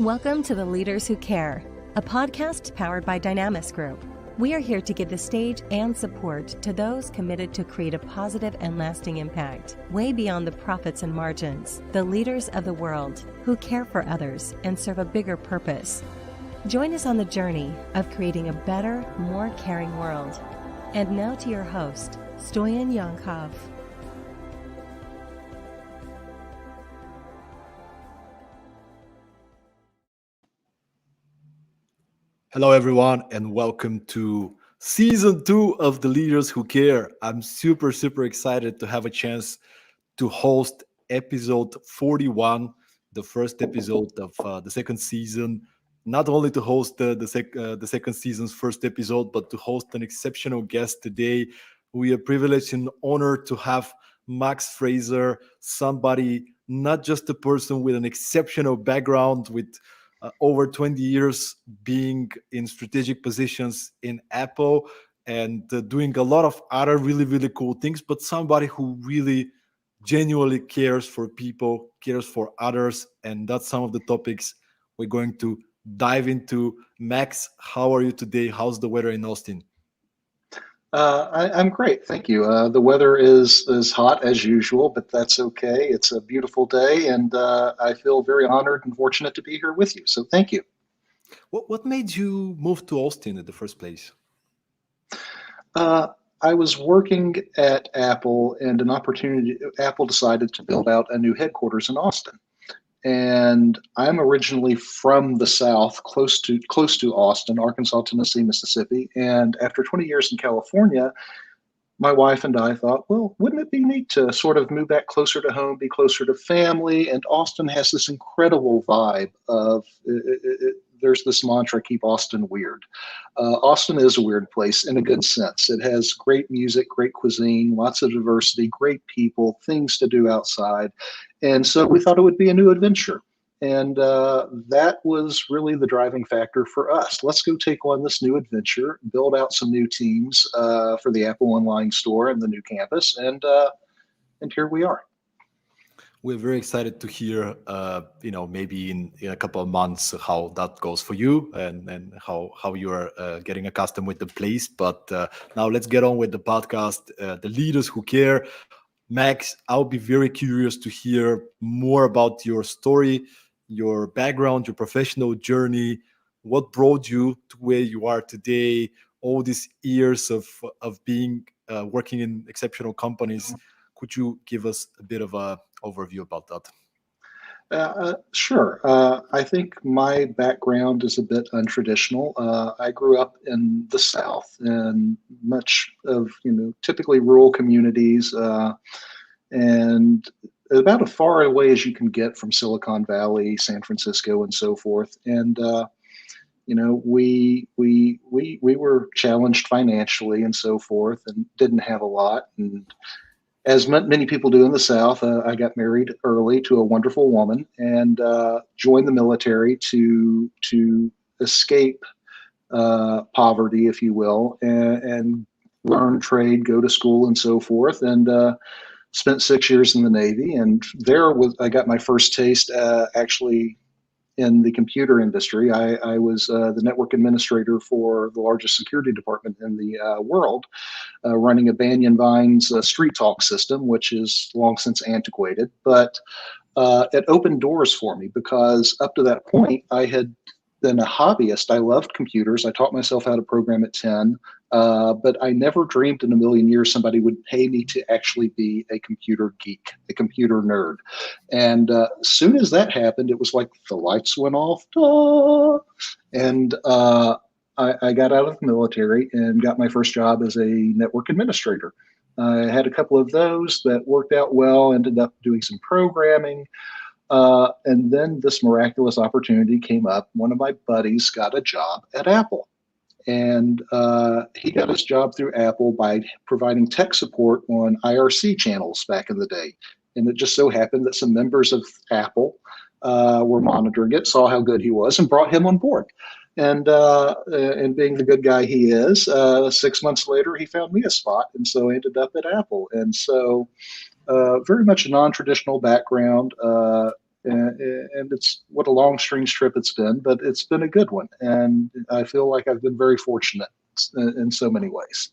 Welcome to The Leaders Who Care, a podcast powered by Dynamis Group. We are here to give the stage and support to those committed to create a positive and lasting impact, way beyond the profits and margins, the leaders of the world who care for others and serve a bigger purpose. Join us on the journey of creating a better, more caring world. And now to your host, Stoyan Yankov. Hello, everyone, and welcome to Season 2 of The Leaders Who Care. I'm super excited to have a chance to host episode 41, the first episode of the second season. Not only to host the second season's first episode, but to host an exceptional guest today. We are privileged and honored to have Max Frazer, somebody, not just a person with an exceptional background with over 20 years being in strategic positions in Apple and doing a lot of other really cool things, but somebody who really genuinely cares for people, cares for others, and that's some of the topics we're going to dive into. Max, how are you today? How's the weather in Austin? I'm great, thank you. The weather is hot as usual, but that's okay. It's a beautiful day, and I feel very honored and fortunate to be here with you. So thank you. What made you move to Austin in the first place? I was working at Apple, and Apple decided to build out a new headquarters in Austin. And I'm originally from the South, close to Austin, Arkansas, Tennessee, Mississippi. And after 20 years in California, my wife and I thought, well, wouldn't it be neat to sort of move back closer to home, be closer to family? And Austin has this incredible vibe of there's this mantra, keep Austin weird. Austin is a weird place in a good sense. It has great music, great cuisine, lots of diversity, great people, things to do outside. And so we thought it would be a new adventure. And that was really the driving factor for us. Let's go take on this new adventure, build out some new teams for the Apple Online Store and the new campus. And here we are. We're very excited to hear, maybe in a couple of months how that goes for you and how you are getting accustomed with the place. But now let's get on with the podcast, The Leaders Who Care. Max, I'll be very curious to hear more about your story, your background, your professional journey, what brought you to where you are today, all these years of being working in exceptional companies. Could you give us a bit of an overview about that? Sure. I think my background is a bit untraditional. I grew up in the South in much of, typically rural communities, and about as far away as you can get from Silicon Valley, San Francisco, and so forth. And we were challenged financially and so forth, and didn't have a lot. And as many people do in the South, I got married early to a wonderful woman and joined the military to escape poverty, if you will, and learn trade, go to school, and so forth. And spent 6 years in the Navy, and I got my first taste actually in the computer industry. I was the network administrator for the largest security department in the world, running a Banyan Vines street talk system, which is long since antiquated. But it opened doors for me because up to that point, I had been a hobbyist. I loved computers. I taught myself how to program at 10, but I never dreamed in a million years somebody would pay me to actually be a computer geek, a computer nerd. And as soon as that happened, it was like the lights went off. And I got out of the military and got my first job as a network administrator. I had a couple of those that worked out well, ended up doing some programming. And then this miraculous opportunity came up. One of my buddies got a job at Apple. And he got his job through Apple by providing tech support on IRC channels back in the day. And it just so happened that some members of Apple were monitoring it, saw how good he was, and brought him on board. And being the good guy he is, 6 months later, he found me a spot. And so I ended up at Apple. And so very much a non-traditional background. and it's what a long, strange trip it's been, but it's been a good one. And I feel like I've been very fortunate in so many ways.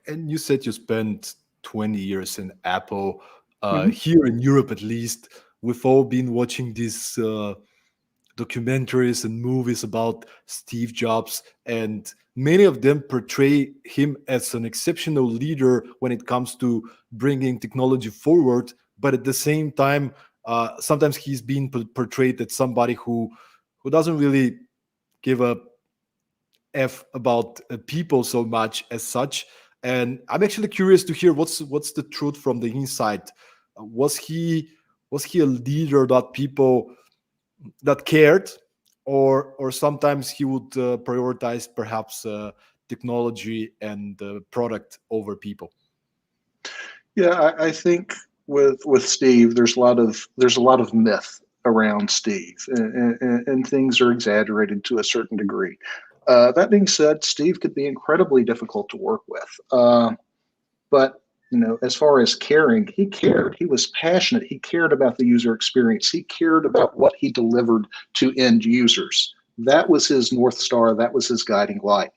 And you said you spent 20 years in Apple. Mhm. Here in Europe, at least, we've all been watching these documentaries and movies about Steve Jobs, and many of them portray him as an exceptional leader when it comes to bringing technology forward. But at the same time, sometimes he's being portrayed as somebody who doesn't really give a f about people so much as such. And I'm actually curious to hear what's the truth from the inside. Was he a leader that people that cared, or sometimes he would prioritize perhaps technology and product over people? Yeah, I think with Steve, there's a lot of myth around Steve, and things are exaggerated to a certain degree. That being said, Steve could be incredibly difficult to work with. But as far as caring, he cared. He was passionate. He cared about the user experience. He cared about what he delivered to end users. That was his North Star. That was his guiding light.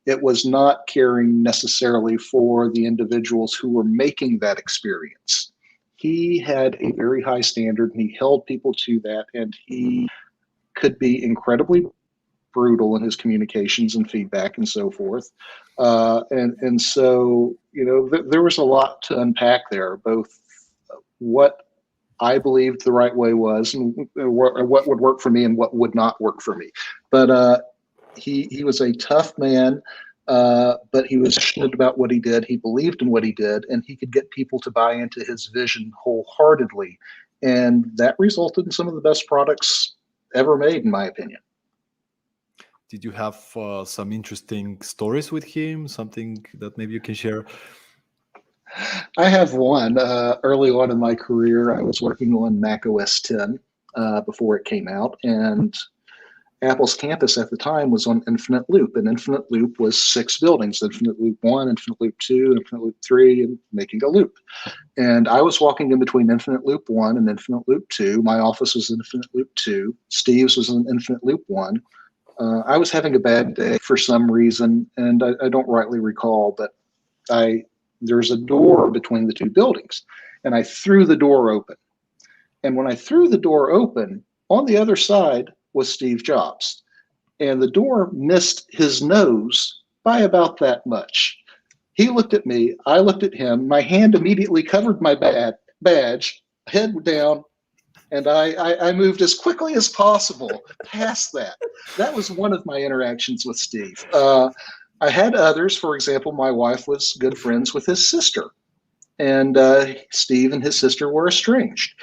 It was not caring necessarily for the individuals who were making that experience. He had a very high standard, and he held people to that, and he could be incredibly brutal in his communications and feedback and so forth. And so, there was a lot to unpack there, both what I believed the right way was, and what would work for me and what would not work for me. But he was a tough man, but he was passionate about what he did. He believed in what he did, and he could get people to buy into his vision wholeheartedly. And that resulted in some of the best products ever made, in my opinion. Did you have some interesting stories with him? Something that maybe you can share? I have one. Early on in my career, I was working on Mac OS 10 before it came out, and Apple's campus at the time was on Infinite Loop, and Infinite Loop was 6 buildings: Infinite Loop 1, Infinite Loop 2, Infinite Loop 3, and making a loop. And I was walking in between Infinite Loop 1 and Infinite Loop 2. My office was in Infinite Loop 2. Steve's was in Infinite Loop 1. I was having a bad day for some reason, and I don't rightly recall, but there's a door between the 2 buildings, and I threw the door open. And when I threw the door open, on the other side was Steve Jobs, and the door missed his nose by about that much. He looked at me, I looked at him, my hand immediately covered my badge, head down, and I moved as quickly as possible past that. That was one of my interactions with Steve. I had others. For example, my wife was good friends with his sister, and Steve and his sister were estranged.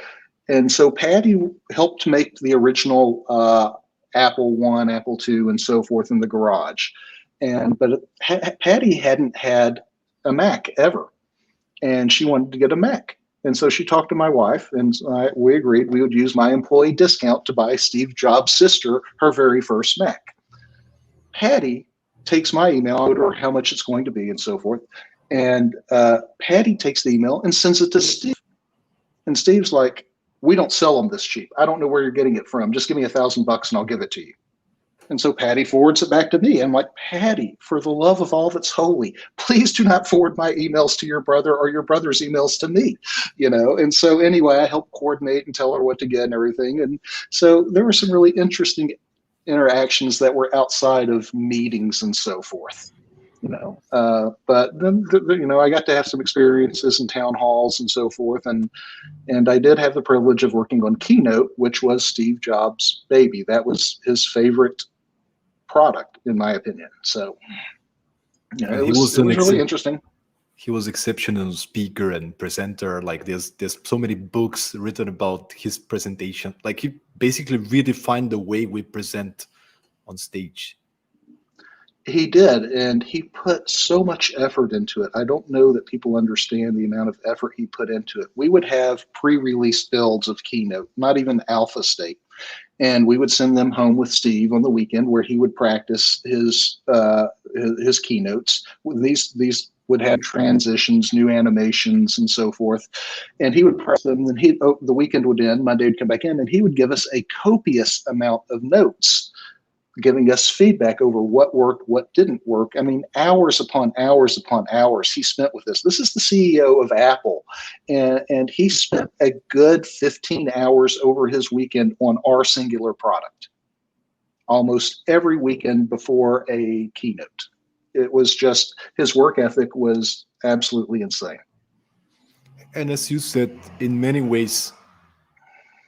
And so Patty helped make the original Apple I, Apple II, and so forth in the garage. But Patty hadn't had a Mac ever, and she wanted to get a Mac. And so she talked to my wife, and we agreed we would use my employee discount to buy Steve Jobs' sister her very first Mac. Patty takes my email, I told her how much it's going to be and so forth. And Patty takes the email and sends it to Steve. And Steve's like, "We don't sell them this cheap. I don't know where you're getting it from. Just give me $1,000 and I'll give it to you." And so Patty forwards it back to me. I'm like, "Patty, for the love of all that's holy, please do not forward my emails to your brother or your brother's emails to me." And so anyway, I helped coordinate and tell her what to get and everything. And so there were some really interesting interactions that were outside of meetings and so forth. But then I got to have some experiences in town halls and so forth, and I did have the privilege of working on Keynote, which was Steve Jobs' baby. That was his favorite product, in my opinion. So it was really interesting. He was exceptional speaker and presenter. Like there's so many books written about his presentation. Like he basically redefined the way we present on stage. He did, and he put so much effort into it. I don't know that people understand the amount of effort he put into it. We would have pre-release builds of Keynote, not even alpha state, and we would send them home with Steve on the weekend, where he would practice his keynotes. These would have transitions, new animations, and so forth. And he would press them. And the weekend would end. Monday would come back in, and he would give us a copious amount of notes, giving us feedback over what worked, what didn't work. I mean, hours upon hours upon hours he spent with this. This is the CEO of Apple, and he spent a good 15 hours over his weekend on our singular product, almost every weekend before a keynote. It was just, his work ethic was absolutely insane. And as you said, in many ways,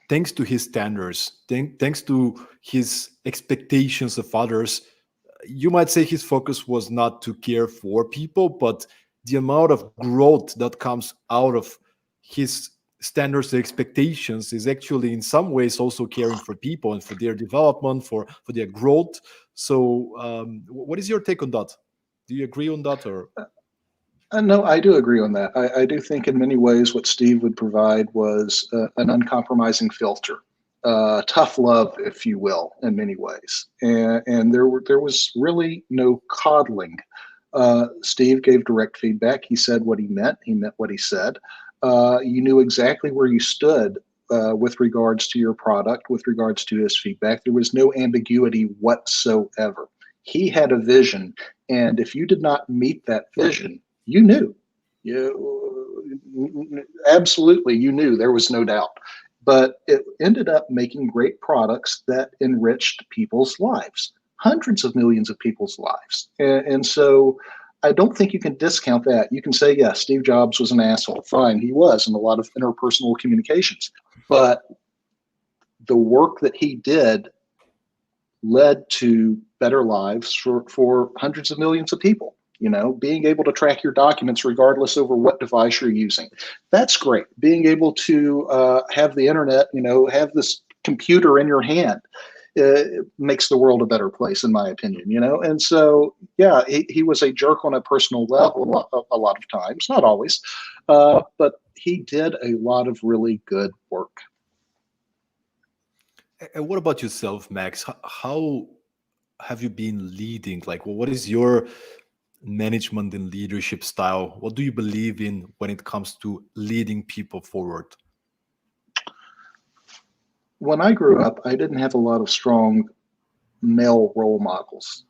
thanks to his standards, thanks to his expectations of others, you might say his focus was not to care for people, but the amount of growth that comes out of his standards and expectations is actually in some ways also caring for people and for their development, for their growth. So what is your take on that? Do you agree on that? Or No, I do agree on that. I do think in many ways what Steve would provide was an uncompromising filter, tough love, if you will, in many ways. And there was really no coddling. Steve gave direct feedback. He said what he meant. He meant what he said. You knew exactly where you stood with regards to your product, with regards to his feedback. There was no ambiguity whatsoever. He had a vision, and if you did not meet that vision, you knew. Absolutely, you knew. There was no doubt. But it ended up making great products that enriched people's lives, hundreds of millions of people's lives. And so I don't think you can discount that. You can say, yes, Steve Jobs was an asshole. Fine, he was in a lot of interpersonal communications. But the work that he did led to better lives for hundreds of millions of people. Being able to track your documents regardless over what device you're using. That's great. Being able to have the internet, have this computer in your hand, makes the world a better place, in my opinion, And so, yeah, he was a jerk on a personal level a lot of times, not always, but he did a lot of really good work. and what about yourself, Max? How have you been leading? Like, what is your management and leadership style? What do you believe in when it comes to leading people forward? When I grew up, I didn't have a lot of strong male role models,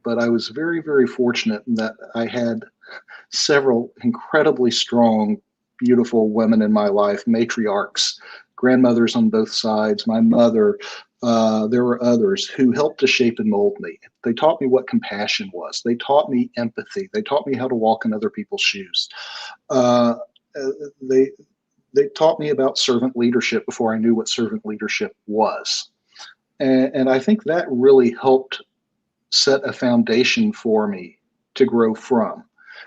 but I was very, very fortunate in that I had several incredibly strong, beautiful women in my life, matriarchs, grandmothers on both sides, my mother. There were others who helped to shape and mold me. They taught me what compassion was. They taught me empathy. They taught me how to walk in other people's shoes. They taught me about servant leadership before I knew what servant leadership was. And I think that really helped set a foundation for me to grow from.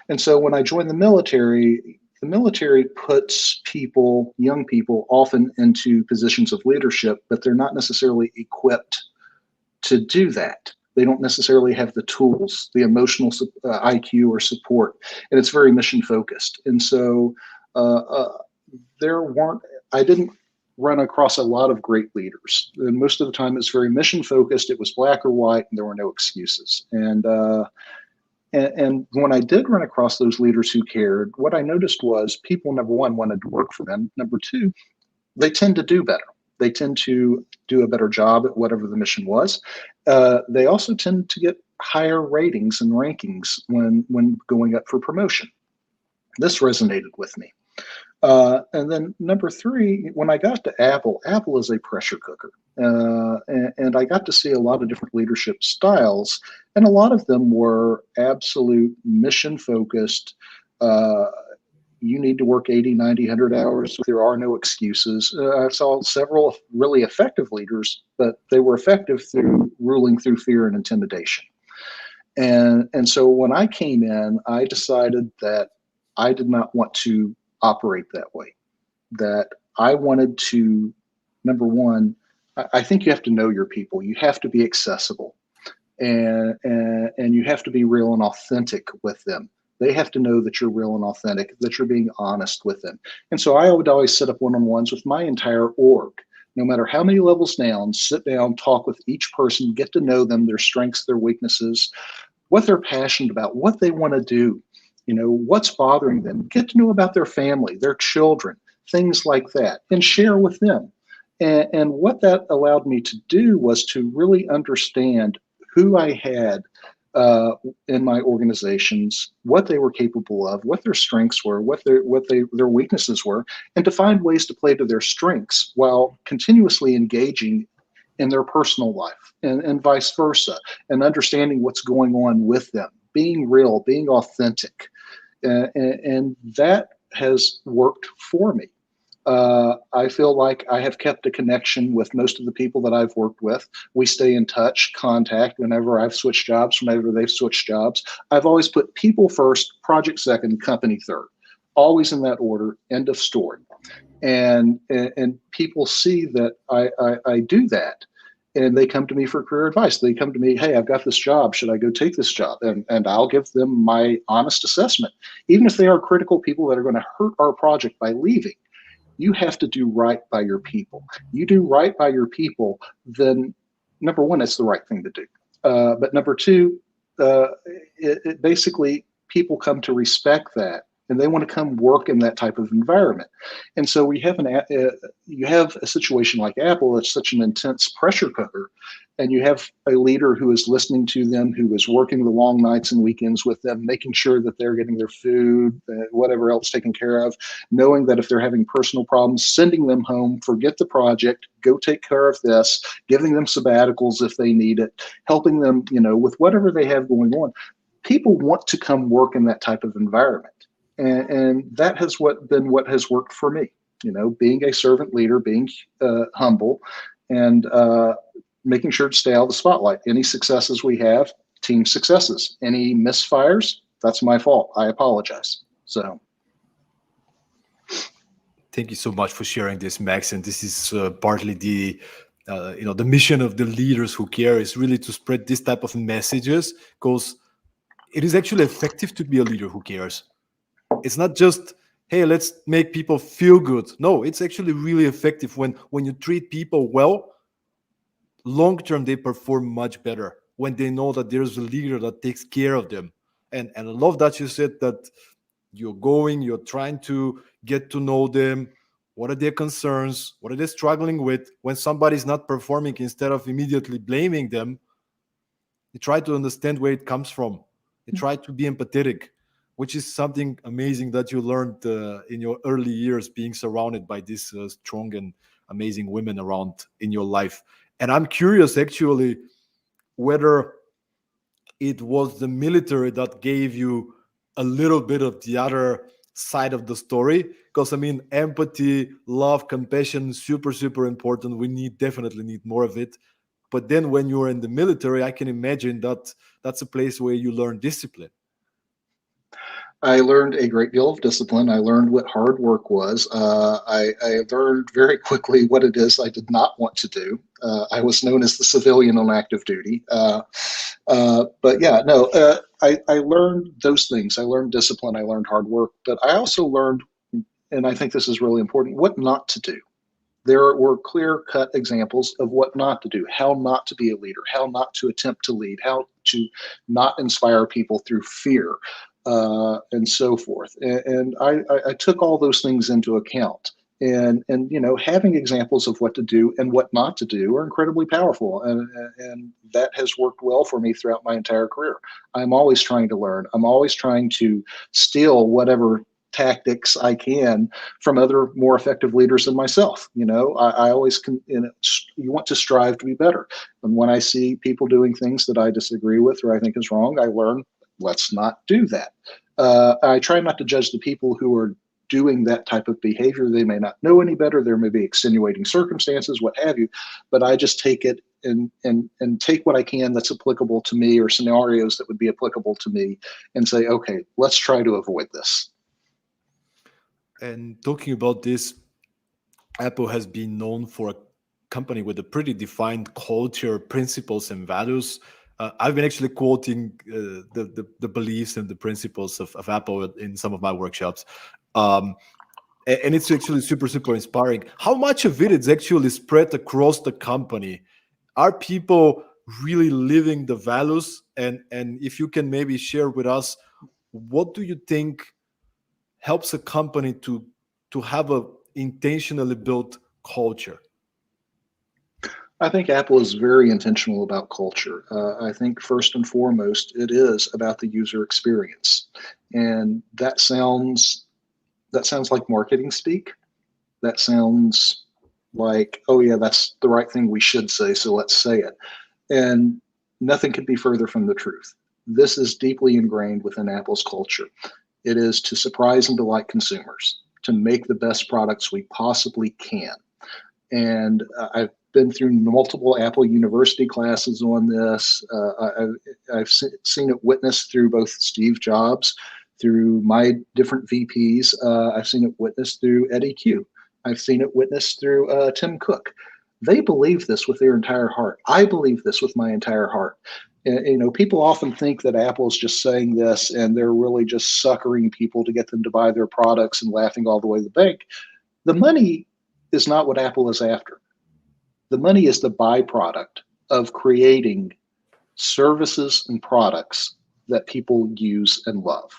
And so when I joined the military puts people, young people, often into positions of leadership, but they're not necessarily equipped to do that. They don't necessarily have the tools, the emotional IQ or support, and it's very mission focused. And so I didn't run across a lot of great leaders. And most of the time it's very mission focused. It was black or white, and there were no excuses. And when I did run across those leaders who cared, what I noticed was people, number one, wanted to work for them. Number two, they tend to do better. They tend to do a better job at whatever the mission was. They also tend to get higher ratings and rankings when going up for promotion. This resonated with me. And then number three, when I got to Apple is a pressure cooker. And I got to see a lot of different leadership styles, and a lot of them were absolute mission focused. You need to work 80, 90, 100 hours. There are no excuses. I saw several really effective leaders, but they were effective through ruling through fear and intimidation. And so when I came in, I decided that I did not want to operate that way, that I wanted to, number one, I think you have to know your people. You have to be accessible, and you have to be real and authentic with them. They have to know that you're real and authentic, that you're being honest with them. And so I would always set up one-on-ones with my entire org, no matter how many levels down, sit down, talk with each person, get to know them, their strengths, their weaknesses, what they're passionate about, what they want to do. what's bothering them, get to know about their family, their children, things like that, and share with them. And what that allowed me to do was to really understand who I had in my organizations, what they were capable of, what their strengths were, what their weaknesses were, and to find ways to play to their strengths while continuously engaging in their personal life and vice versa, and understanding what's going on with them, being real, being authentic. And that has worked for me. I feel like I have kept a connection with most of the people that I've worked with. We stay in touch, contact whenever I've switched jobs, whenever they've switched jobs. I've always put people first, project second, company third, always in that order, end of story. And people see that I do that. And they come to me for career advice. They come to me, hey, I've got this job. Should I go take this job? And I'll give them my honest assessment. Even if they are critical people that are going to hurt our project by leaving, you have to do right by your people. You do right by your people, then number one, it's the right thing to do. But number two, it basically people come to respect that, and they want to come work in that type of environment. And so you have a situation like Apple that's such an intense pressure cooker, and you have a leader who is listening to them, who is working the long nights and weekends with them, making sure that they're getting their food, whatever else taken care of, knowing that if they're having personal problems, sending them home, forget the project, go take care of this, giving them sabbaticals if they need it, helping them, with whatever they have going on. People want to come work in that type of environment. And that has been what has worked for me, being a servant leader, being humble, and making sure to stay out of the spotlight. Any successes we have, team successes. Any misfires, that's my fault. I apologize. So. Thank you so much for sharing this, Max. And this is partly the mission of the leaders who care is really to spread this type of messages, because it is actually effective to be a leader who cares. It's not just, hey, let's make people feel good. No, it's actually really effective when you treat people well. Long term, they perform much better when they know that there's a leader that takes care of them. And I love that you said that you're trying to get to know them. What are their concerns? What are they struggling with? When somebody's not performing, instead of immediately blaming them, you try to understand where it comes from. You try to be empathetic, which is something amazing that you learned in your early years, being surrounded by these strong and amazing women around in your life. And I'm curious, actually, whether it was the military that gave you a little bit of the other side of the story. Because, empathy, love, compassion, super, super important. We definitely need more of it. But then when you're in the military, I can imagine that that's a place where you learn discipline. I learned a great deal of discipline. I learned what hard work was. I learned very quickly what it is I did not want to do. I was known as the civilian on active duty. But yeah, no, I learned those things. I learned discipline. I learned hard work. But I also learned, and I think this is really important, what not to do. There were clear-cut examples of what not to do, how not to be a leader, how not to attempt to lead, how to not inspire people through fear. And so forth. And I took all those things into account. And having examples of what to do and what not to do are incredibly powerful. And that has worked well for me throughout my entire career. I'm always trying to learn. I'm always trying to steal whatever tactics I can from other more effective leaders than myself. I always can, you want to strive to be better. And when I see people doing things that I disagree with or I think is wrong, I learn, let's not do that. I try not to judge the people who are doing that type of behavior. They may not know any better. There may be extenuating circumstances, what have you, but I just take it and take what I can that's applicable to me, or scenarios that would be applicable to me, and say, okay, let's try to avoid this. And talking about this, Apple has been known for a company with a pretty defined culture, principles, and values. I've been actually quoting the beliefs and the principles of Apple in some of my workshops. And it's actually super, super inspiring. How much of it is actually spread across the company? Are people really living the values? And if you can maybe share with us what do you think helps a company to have a intentionally built culture? I think Apple is very intentional about culture. I think first and foremost, it is about the user experience, and that sounds like marketing speak. That sounds like, oh yeah, that's the right thing we should say, so let's say it. And nothing could be further from the truth. This is deeply ingrained within Apple's culture. It is to surprise and delight consumers, to make the best products we possibly can. And I've been through multiple Apple University classes on this. I've seen it witnessed through both Steve Jobs, through my different VPs. I've seen it witnessed through Eddie Q. I've seen it witnessed through Tim Cook. They believe this with their entire heart. I believe this with my entire heart. People often think that Apple is just saying this and they're really just suckering people to get them to buy their products and laughing all the way to the bank. The money is not what Apple is after. The money is the byproduct of creating services and products that people use and love.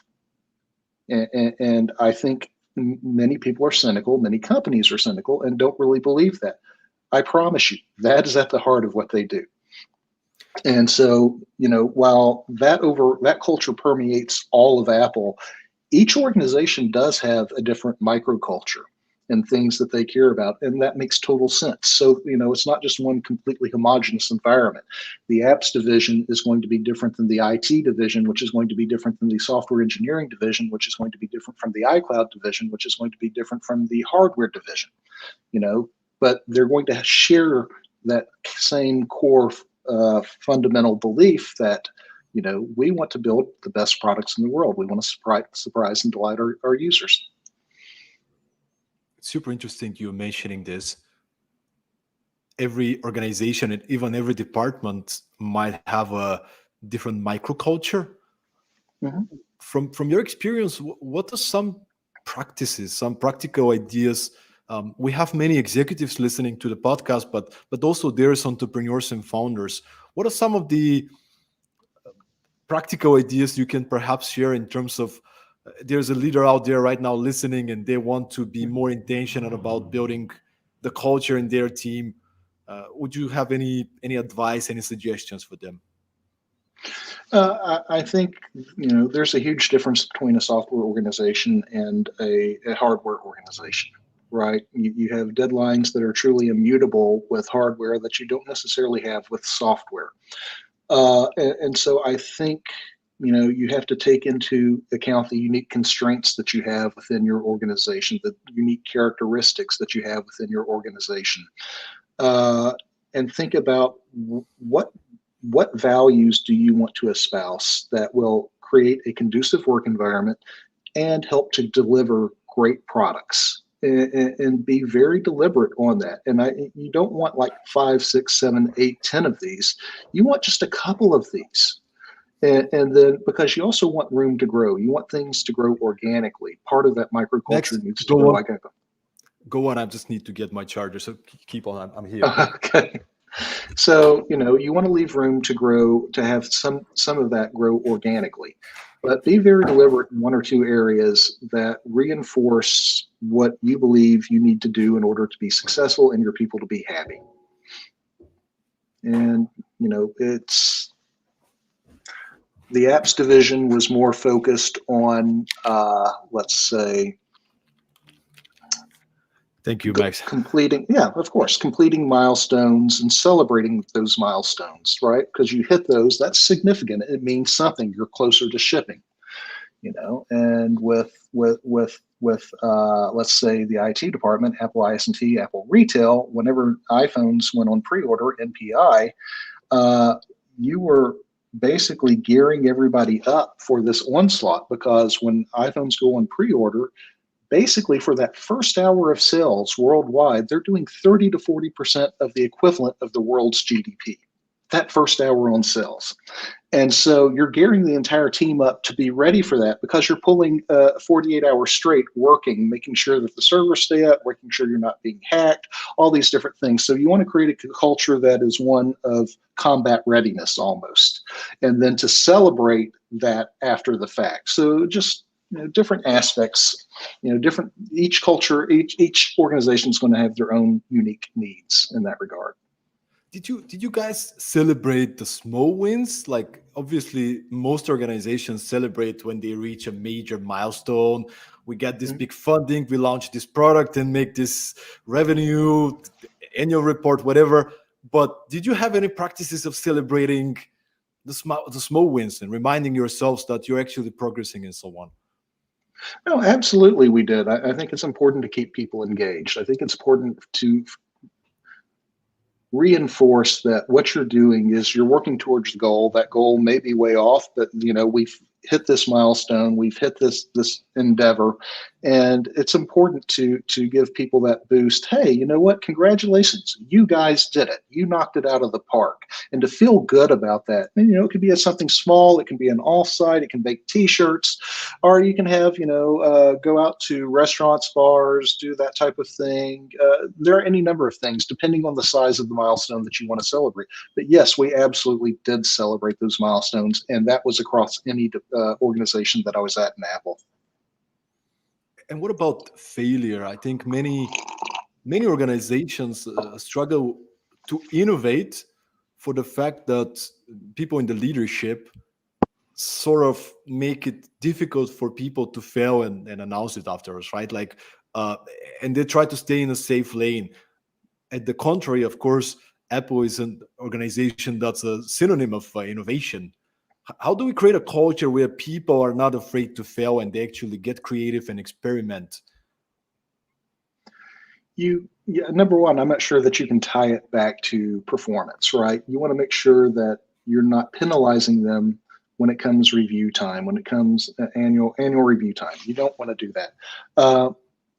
And I think many people are cynical, many companies are cynical and don't really believe that. I promise you, that is at the heart of what they do. And so, while that culture permeates all of Apple, each organization does have a different microculture and things that they care about, and that makes total sense. So, it's not just one completely homogenous environment. The apps division is going to be different than the IT division, which is going to be different than the software engineering division, which is going to be different from the iCloud division, which is going to be different from the hardware division, but they're going to share that same core fundamental belief that, we want to build the best products in the world. We want to surprise and delight our users. Super interesting you mentioning this. Every organization and even every department might have a different microculture. Mm-hmm. From your experience, what are some practices, some practical ideas? We have many executives listening to the podcast, but also there's entrepreneurs and founders. What are some of the practical ideas you can perhaps share in terms of there's a leader out there right now listening and they want to be more intentional about building the culture in their team? Would you have any advice, any suggestions for them? I think, there's a huge difference between a software organization and a hardware organization, right? You have deadlines that are truly immutable with hardware that you don't necessarily have with software. And so I think, you have to take into account the unique constraints that you have within your organization, the unique characteristics that you have within your organization, and think about what values do you want to espouse that will create a conducive work environment and help to deliver great products, and be very deliberate on that. And you don't want like 5, 6, 7, 8, 10 of these. You want just a couple of these. And then, because you also want room to grow, you want things to grow organically. Part of that microculture needs to grow. Go on. I just need to get my charger. So keep on. I'm here. Okay. So, you want to leave room to grow, to have some of that grow organically, but be very deliberate in one or two areas that reinforce what you believe you need to do in order to be successful and your people to be happy. And, it's the apps division was more focused on, let's say, thank you, Max. Completing milestones and celebrating those milestones, right? Because you hit those, that's significant. It means something. You're closer to shipping, And with let's say the IT department, Apple IS&T, Apple Retail, whenever iPhones went on pre-order, NPI, you were basically gearing everybody up for this onslaught, because when iPhones go on pre-order, basically for that first hour of sales worldwide, they're doing 30 to 40% of the equivalent of the world's GDP, that first hour on sales. And so you're gearing the entire team up to be ready for that, because you're pulling 48 hours straight working, making sure that the servers stay up, making sure you're not being hacked, all these different things. So you want to create a culture that is one of combat readiness almost. And then to celebrate that after the fact. So just different aspects, different, each culture, each organization is going to have their own unique needs in that regard. Did you guys celebrate the small wins? Like obviously most organizations celebrate when they reach a major milestone. We get this big funding, we launch this product and make this revenue, annual report, whatever. But did you have any practices of celebrating the small wins and reminding yourselves that you're actually progressing and so on? No, absolutely we did. I think it's important to keep people engaged. I think it's important to reinforce that what you're doing is you're working towards the goal. That goal may be way off, but we've hit this milestone, we've hit this endeavor, and it's important to give people that boost. Hey, you know what? Congratulations, you guys did it. You knocked it out of the park, and to feel good about that. And, it could be something small. It can be an offsite. It can make T-shirts, or you can have go out to restaurants, bars, do that type of thing. There are any number of things depending on the size of the milestone that you want to celebrate. But yes, we absolutely did celebrate those milestones, and that was across any organization that I was at in Apple. And what about failure? I think many organizations struggle to innovate for the fact that people in the leadership sort of make it difficult for people to fail and announce it afterwards, right? Like, and they try to stay in a safe lane. At the contrary, of course, Apple is an organization that's a synonym of innovation. How do we create a culture where people are not afraid to fail and they actually get creative and experiment? Number one, I'm not sure that you can tie it back to performance, right? You want to make sure that you're not penalizing them when it comes review time, when it comes annual review time. You don't want to do that.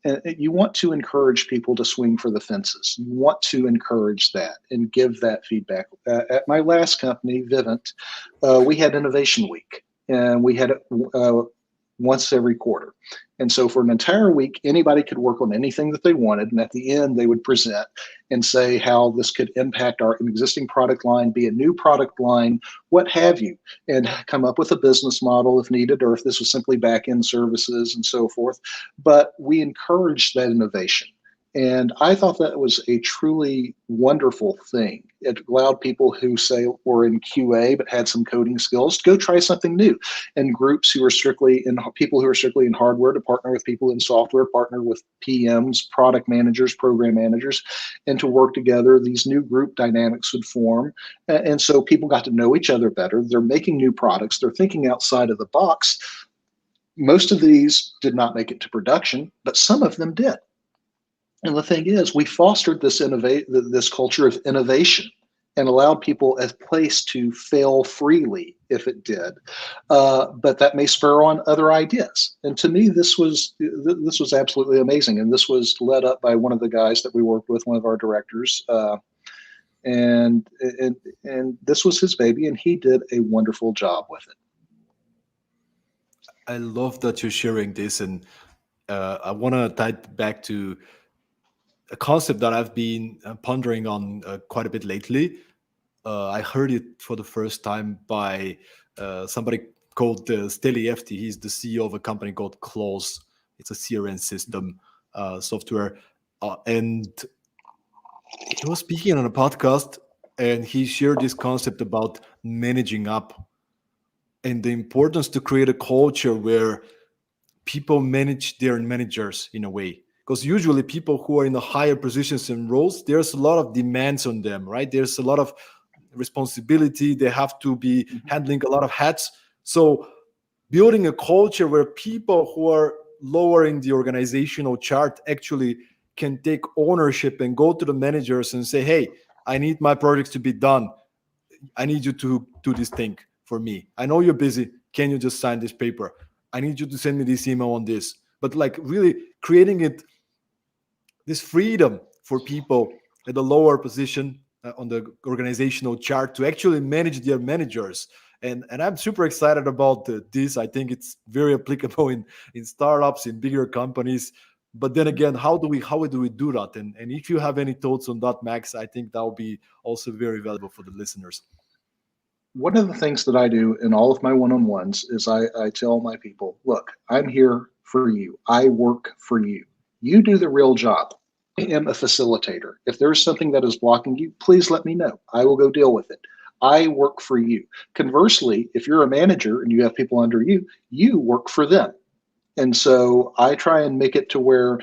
And you want to encourage people to swing for the fences. You want to encourage that and give that feedback. At my last company, Vivint, we had Innovation Week, and we had it once every quarter. And so for an entire week, anybody could work on anything that they wanted. And at the end, they would present and say how this could impact our existing product line, be a new product line, what have you, and come up with a business model if needed, or if this was simply back-end services and so forth. But we encouraged that innovation. And I thought that was a truly wonderful thing. It allowed people who, say, were in QA but had some coding skills to go try something new, and groups who are people who are strictly in hardware to partner with people in software, partner with PMs, product managers, program managers, and to work together. These new group dynamics would form. And so people got to know each other better. They're making new products. They're thinking outside of the box. Most of these did not make it to production, but some of them did. And the thing is, we fostered this culture of innovation and allowed people a place to fail freely if it did. But that may spur on other ideas. And to me, this was absolutely amazing. And this was led up by one of the guys that we worked with, one of our directors. And this was his baby, and he did a wonderful job with it. I love that you're sharing this, and I want to tie it back to a concept that I've been pondering on quite a bit lately. I heard it for the first time by somebody called Steli Efti. He's the CEO of a company called Close. It's a CRM system software. And he was speaking on a podcast, and he shared this concept about managing up and the importance to create a culture where people manage their managers in a way. Because usually people who are in the higher positions and roles, there's a lot of demands on them, right? There's a lot of responsibility. They have to be handling a lot of hats. So building a culture where people who are lower in the organizational chart actually can take ownership and go to the managers and say, hey, I need my projects to be done. I need you to do this thing for me. I know you're busy. Can you just sign this paper? I need you to send me this email on this. But like really creating this freedom for people at the lower position on the organizational chart to actually manage their managers. And I'm super excited about this. I think it's very applicable in startups, in bigger companies. But then again, how do we do that? And if you have any thoughts on that, Max, I think that will be also very valuable for the listeners. one of the things that I do in all of my one-on-ones is I tell my people, look, I'm here for you. I work for you. You do the real job. I am a facilitator. If there's something that is blocking you, please let me know. I will go deal with it. I work for you. Conversely, if you're a manager and you have people under you, you work for them. And so I try and make it to where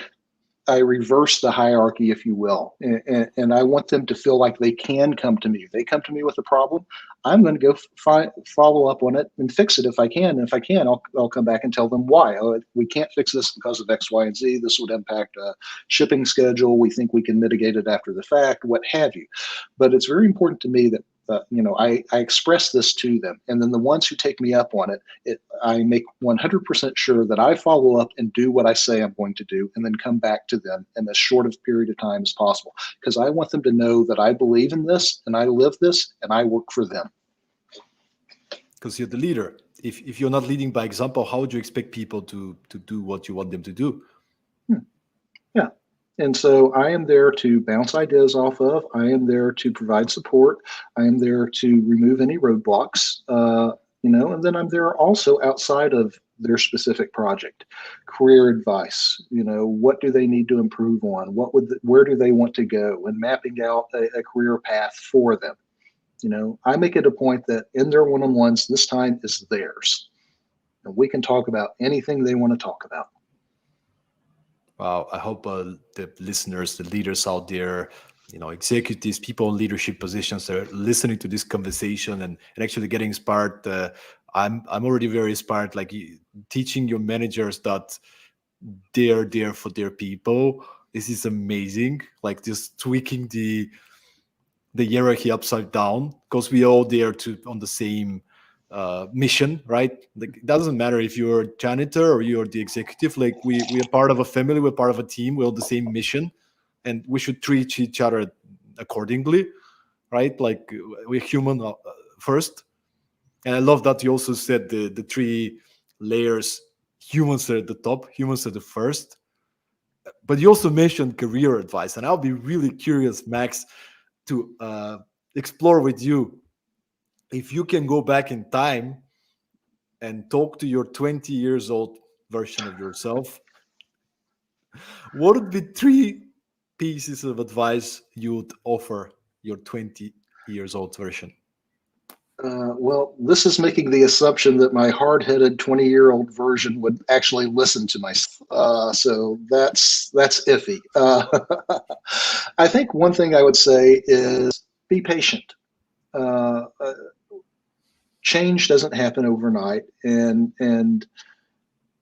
I reverse the hierarchy, if you will, and I want them to feel like they can come to me. If they come to me with a problem, I'm going to go follow up on it and fix it if I can. And if I can, I'll come back and tell them why. Oh, we can't fix this because of X, Y, and Z. This would impact a shipping schedule. We think we can mitigate it after the fact, what have you. But it's very important to me that I express this to them, and then the ones who take me up on it, I make 100% sure that I follow up and do what I say I'm going to do, and then come back to them in as short of period of time as possible, because I want them to know that I believe in this, and I live this, and I work for them. Because you're the leader. If you're not leading by example, how would you expect people to do what you want them to do? Yeah. And so I am there to bounce ideas off of. I am there to provide support. I am there to remove any roadblocks, and then I'm there also outside of their specific project. Career advice, what do they need to improve on? Where do they want to go? And mapping out a career path for them. I make it a point that in their one-on-ones, this time is theirs. And we can talk about anything they want to talk about. Wow, I hope the listeners, the leaders out there, executives, people in leadership positions are listening to this conversation and actually getting inspired. I'm already very inspired, like teaching your managers that they're there for their people. This is amazing. Like just tweaking the hierarchy upside down, because we all there on the same mission, right? Like it doesn't matter if you're a janitor or you're the executive. Like we are part of a family, we're part of a team, we're all the same mission, and we should treat each other accordingly, right? Like we're human first. And I love that you also said the three layers. Humans are at the top, humans are the first. But you also mentioned career advice, and I'll be really curious, Max, to explore with you. If you can go back in time and talk to your 20 years old version of yourself, what would be 3 pieces of advice you would offer your 20 years old version? Well, this is making the assumption that my hard-headed 20-year-old version would actually listen to myself. So that's iffy. I think one thing I would say is be patient. Change doesn't happen overnight, and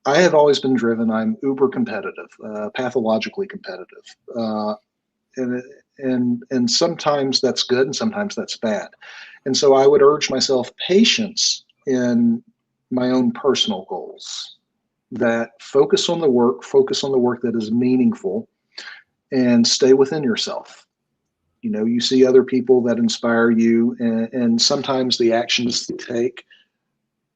I have always been driven. I'm uber competitive, pathologically competitive, and sometimes that's good, and sometimes that's bad. And so I would urge myself patience in my own personal goals. That focus on the work that is meaningful, and stay within yourself. You see other people that inspire you, and sometimes the actions they take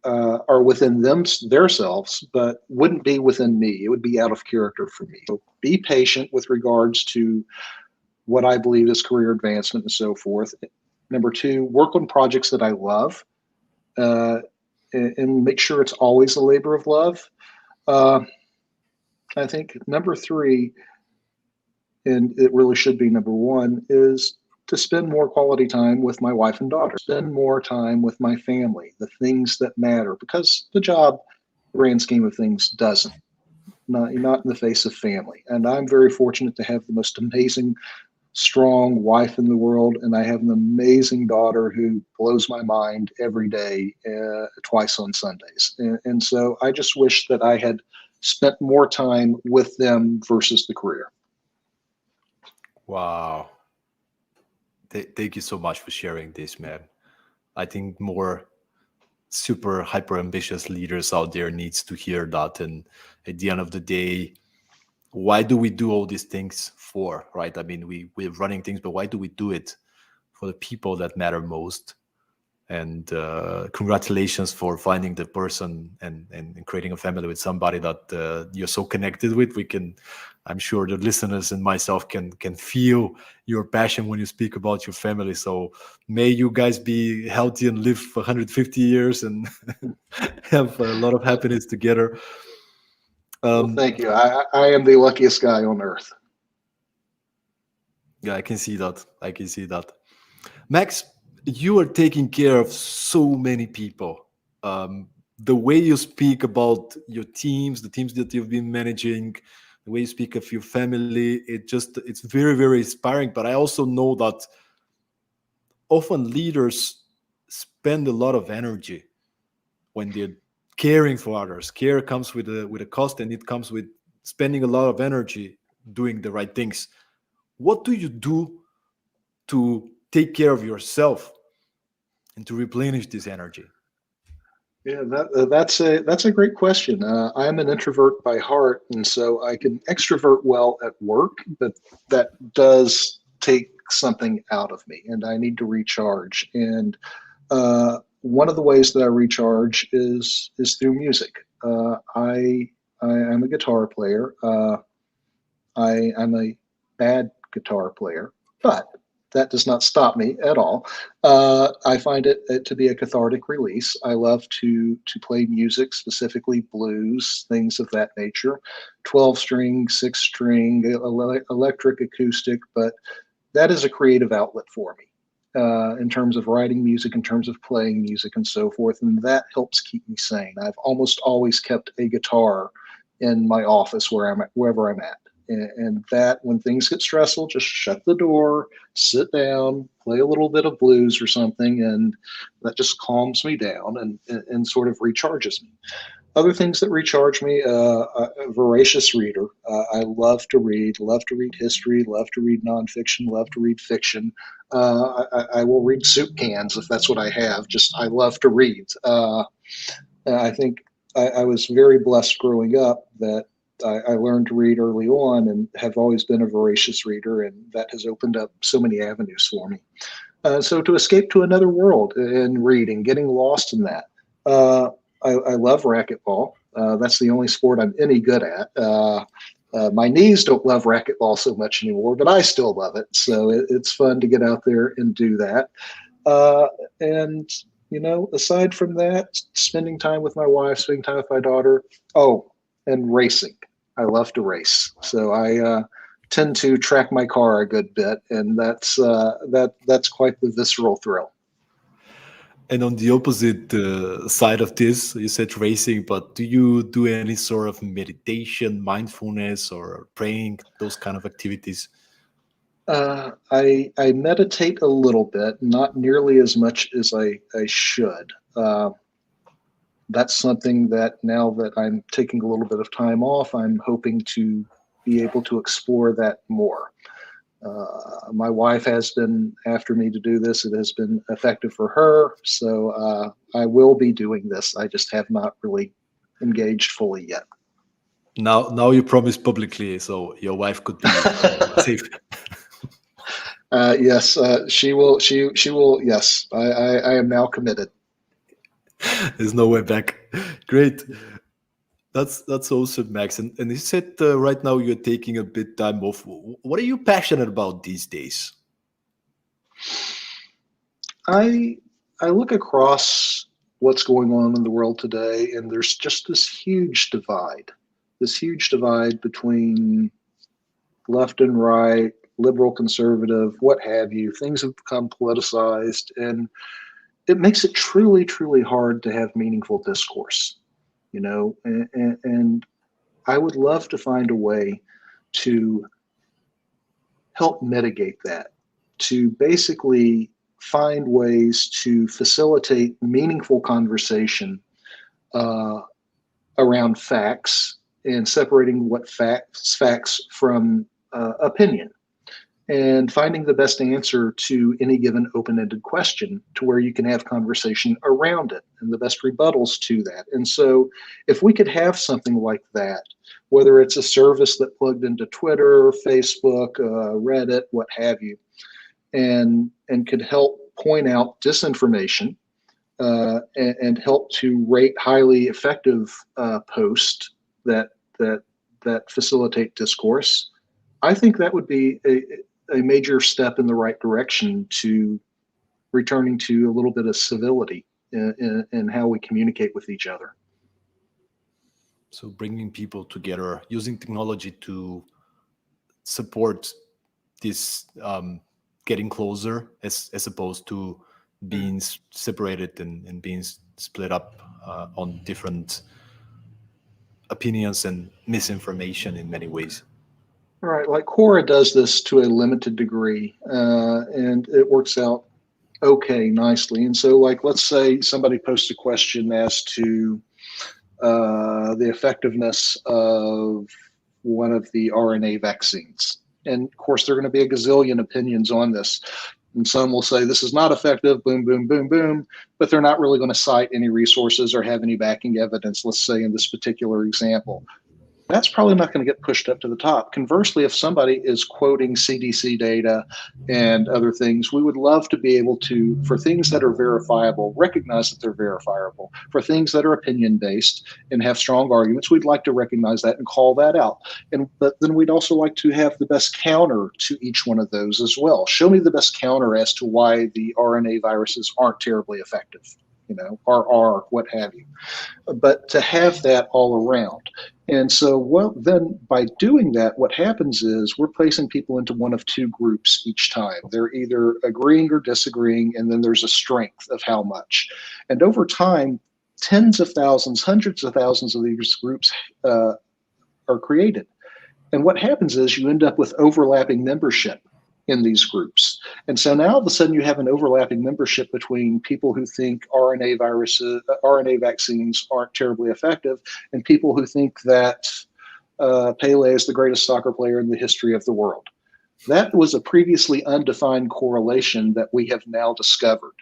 are within their selves, but wouldn't be within me. It would be out of character for me. So be patient with regards to what I believe is career advancement and so forth. Number 2, work on projects that I love, and make sure it's always a labor of love. I think number 3, and it really should be number 1, is to spend more quality time with my wife and daughter, spend more time with my family, the things that matter, because the job, grand scheme of things, doesn't. Not in the face of family. And I'm very fortunate to have the most amazing, strong wife in the world, and I have an amazing daughter who blows my mind every day, twice on Sundays. And so I just wish that I had spent more time with them versus the career. Wow. Thank you so much for sharing this, man. I think more super hyper ambitious leaders out there needs to hear that. And at the end of the day, why do we do all these things for, right? I mean, we're running things, but why do we do it? For the people that matter most. And congratulations for finding the person and creating a family with somebody that you're so connected with. We can I'm sure the listeners and myself can feel your passion when you speak about your family. So may you guys be healthy and live for 150 years and have a lot of happiness together. Well, Um, thank you. I am the luckiest guy on earth. yeah, I can see that. I can see that. Max, you are taking care of so many people. The way you speak about your teams, the teams that you've been managing, the way you speak of your family, it's very, very inspiring. But I also know that often leaders spend a lot of energy when they're caring for others. Care comes with a cost, and it comes with spending a lot of energy doing the right things. What do you do to take care of yourself and to replenish this energy? Yeah, that's a great question. I'm an introvert by heart, and so I can extrovert well at work, but that does take something out of me, and I need to recharge. And one of the ways that I recharge is through music. I'm a guitar player. I'm a bad guitar player, but that does not stop me at all. I find it to be a cathartic release. I love to play music, specifically blues, things of that nature, 12-string, 6-string, electric, acoustic, but that is a creative outlet for me. In terms of writing music, in terms of playing music, and so forth, and that helps keep me sane. I've almost always kept a guitar in my office wherever I'm at. And that, when things get stressful, just shut the door, sit down, play a little bit of blues or something, and that just calms me down and sort of recharges me. Other things that recharge me, a voracious reader. I love to read history, love to read nonfiction, love to read fiction. I will read soup cans if that's what I have. Just, I love to read. I think I was very blessed growing up that I learned to read early on and have always been a voracious reader, and that has opened up so many avenues for me. So to escape to another world in reading, getting lost in that. I love racquetball. That's the only sport I'm any good at. My knees don't love racquetball so much anymore, but I still love it. So it's fun to get out there and do that. And aside from that, spending time with my wife, spending time with my daughter. Oh, and racing. I love to race. So I tend to track my car a good bit, and that's quite the visceral thrill. And on the opposite side of this, you said racing, but do you do any sort of meditation, mindfulness, or praying, those kind of activities? I meditate a little bit, not nearly as much as I should. That's something that, now that I'm taking a little bit of time off, I'm hoping to be able to explore that more. My wife has been after me to do this. It has been effective for her. So I will be doing this. I just have not really engaged fully yet. Now you promise publicly, so your wife could be safe. Yes, she will. She will. Yes, I am now committed. There's no way back. Great. That's awesome, Max. And you said right now you're taking a bit time off. What are you passionate about these days? I I look across what's going on in the world today, and there's just this huge divide between left and right, liberal, conservative, what have you. Things have become politicized, and it makes it truly, truly hard to have meaningful discourse. And I would love to find a way to help mitigate that, to basically find ways to facilitate meaningful conversation uh, around facts and separating what facts from opinion, and finding the best answer to any given open-ended question to where you can have conversation around it and the best rebuttals to that. And so if we could have something like that, whether it's a service that plugged into Twitter, Facebook, Reddit, what have you, and could help point out disinformation, and help to rate highly effective posts that that facilitate discourse, I think that would be a major step in the right direction to returning to a little bit of civility in how we communicate with each other. So bringing people together, using technology to support this getting closer, as opposed to being separated and being split up on different opinions and misinformation in many ways. Right, like Quora does this to a limited degree, and it works out okay, nicely. And so, like, let's say somebody posts a question as to the effectiveness of one of the RNA vaccines. And of course, there are going to be a gazillion opinions on this. And some will say this is not effective, boom, boom, boom, boom, but they're not really going to cite any resources or have any backing evidence, let's say in this particular example. That's probably not going to get pushed up to the top. Conversely, if somebody is quoting CDC data and other things, we would love to be able to, for things that are verifiable, recognize that they're verifiable. For things that are opinion-based and have strong arguments, we'd like to recognize that and call that out. But then we'd also like to have the best counter to each one of those as well. Show me the best counter as to why the RNA viruses aren't terribly effective, or are, what have you. But to have that all around. And so, then by doing that, what happens is we're placing people into one of two groups each time. They're either agreeing or disagreeing, and then there's a strength of how much. And over time, tens of thousands, hundreds of thousands of these groups are created. And what happens is you end up with overlapping membership in these groups. And so now all of a sudden you have an overlapping membership between people who think RNA vaccines aren't terribly effective and people who think that Pele is the greatest soccer player in the history of the world. That was a previously undefined correlation that we have now discovered.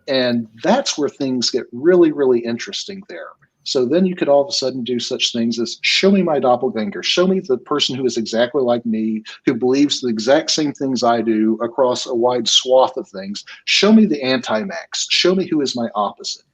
And that's where things get really, really interesting there. So then you could all of a sudden do such things as show me my doppelganger, show me the person who is exactly like me, who believes the exact same things I do across a wide swath of things. Show me the anti-Max, show me who is my opposite.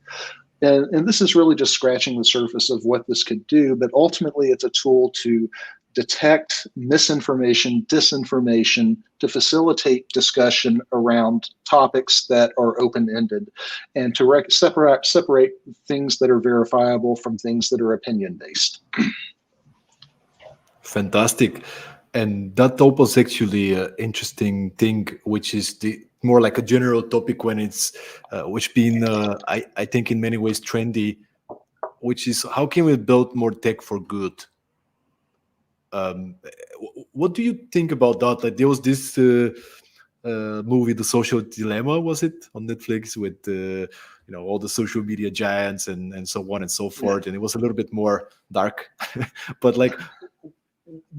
And this is really just scratching the surface of what this could do, but ultimately it's a tool to detect misinformation, disinformation, to facilitate discussion around topics that are open-ended, and to separate things that are verifiable from things that are opinion-based. Fantastic. And that opens actually an interesting thing, which is the more like a general topic when it's, which being, I think in many ways trendy, which is how can we build more tech for good? What do you think about that? Like there was this movie, The Social Dilemma, was it on Netflix with all the social media giants and so on and so forth, yeah. And it was a little bit more dark. But like,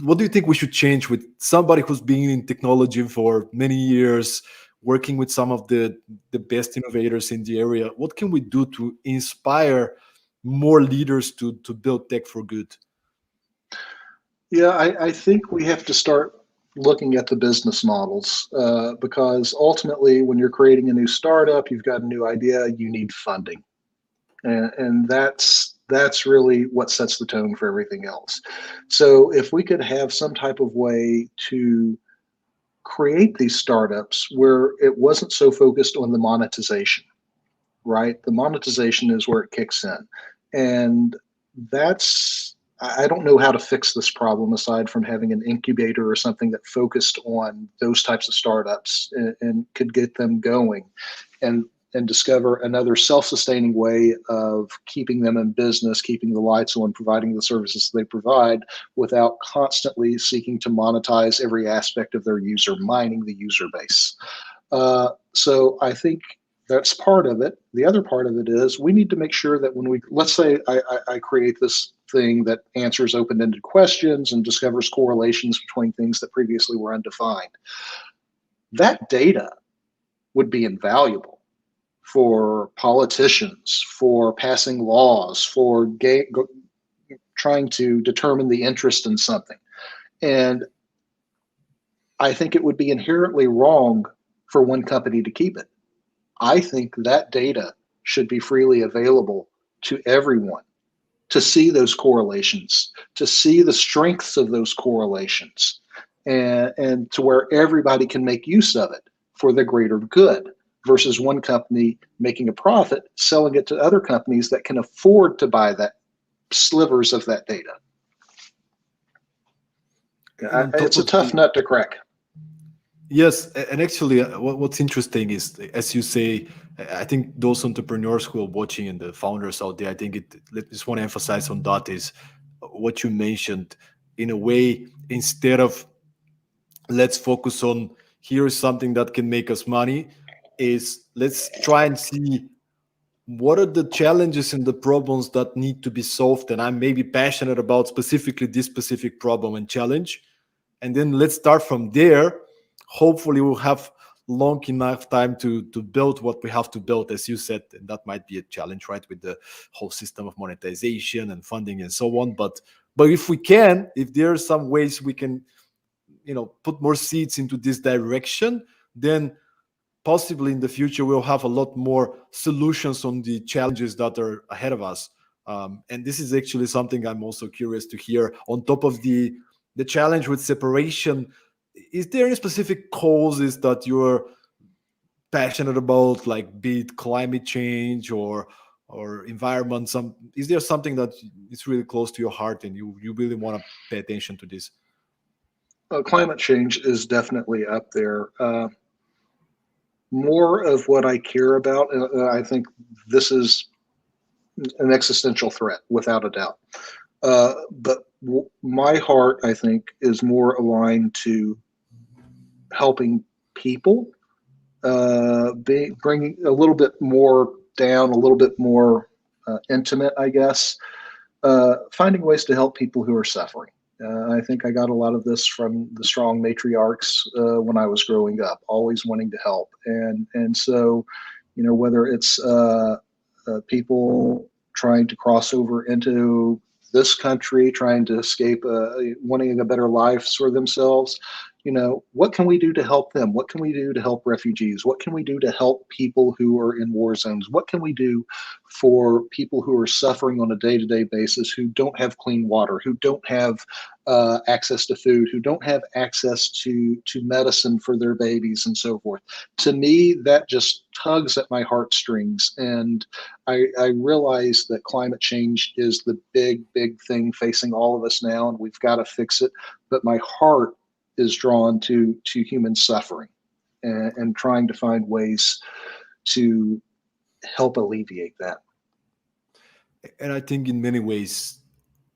what do you think we should change with somebody who's been in technology for many years, working with some of the best innovators in the area? What can we do to inspire more leaders to build tech for good? Yeah, I think we have to start looking at the business models because ultimately when you're creating a new startup, you've got a new idea, you need funding. And that's really what sets the tone for everything else. So if we could have some type of way to create these startups where it wasn't so focused on the monetization, right? The monetization is where it kicks in. And I don't know how to fix this problem aside from having an incubator or something that focused on those types of startups and could get them going and discover another self-sustaining way of keeping them in business, keeping the lights on, providing the services they provide without constantly seeking to monetize every aspect of their user, mining the user base. So I think that's part of it. The other part of it is we need to make sure that when let's say I create this thing that answers open-ended questions and discovers correlations between things that previously were undefined. That data would be invaluable for politicians, for passing laws, for trying to determine the interest in something. And I think it would be inherently wrong for one company to keep it. I think that data should be freely available to everyone to see those correlations, to see the strengths of those correlations, and to where everybody can make use of it for the greater good, versus one company making a profit, selling it to other companies that can afford to buy that slivers of that data. It's a tough nut to crack. Yes, and actually, what's interesting is, as you say, I think those entrepreneurs who are watching and the founders out there, I think just want to emphasize on that is what you mentioned. In a way, instead of let's focus on here is something that can make us money, is let's try and see what are the challenges and the problems that need to be solved, and I'm maybe passionate about specifically this specific problem and challenge, and then let's start from there. Hopefully we'll have long enough time to build what we have to build, as you said, and that might be a challenge, right, with the whole system of monetization and funding and so on. But if there are some ways we can put more seeds into this direction, then possibly in the future we'll have a lot more solutions on the challenges that are ahead of us. And this is actually something I'm also curious to hear. On top of the challenge with separation, is there any specific causes that you're passionate about, like be it climate change or environment? Is there something that is really close to your heart and you really want to pay attention to this? Climate change is definitely up there. More of what I care about, I think this is an existential threat, without a doubt. But my heart, I think, is more aligned to helping people, bringing a little bit more down, a little bit more intimate, I guess, finding ways to help people who are suffering. I think I got a lot of this from the strong matriarchs when I was growing up, always wanting to help. And so, whether it's people trying to cross over into this country, trying to escape, wanting a better life for themselves, what can we do to help them? What can we do to help refugees? What can we do to help people who are in war zones? What can we do for people who are suffering on a day-to-day basis, who don't have clean water, who don't have access to food, who don't have access to medicine for their babies and so forth? To me, that just tugs at my heartstrings. And I realize that climate change is the big, big thing facing all of us now, and we've got to fix it. But my heart is drawn to human suffering and trying to find ways to help alleviate that. And I think in many ways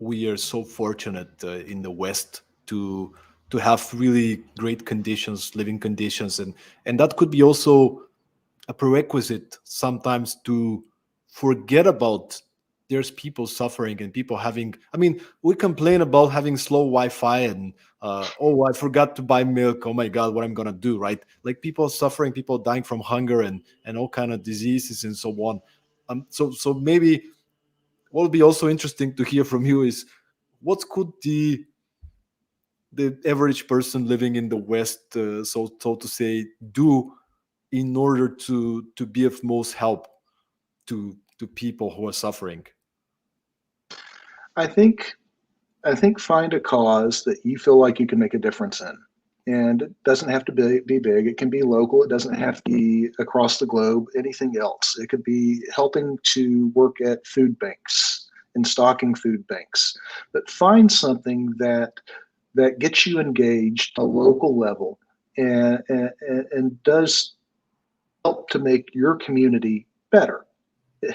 we are so fortunate in the West to have really great conditions, living conditions, and that could be also a prerequisite sometimes to forget about there's people suffering and people having, we complain about having slow Wi-Fi and oh, I forgot to buy milk, oh my God, what I'm gonna do, right? Like people suffering, people dying from hunger and all kind of diseases and so on. So maybe what would be also interesting to hear from you is what could the average person living in the West, so to say, do in order to be of most help to people who are suffering? I think find a cause that you feel like you can make a difference in. And it doesn't have to be big. It can be local. It doesn't have to be across the globe, anything else. It could be helping to work at food banks and stocking food banks. But find something that gets you engaged at a local level and does help to make your community better,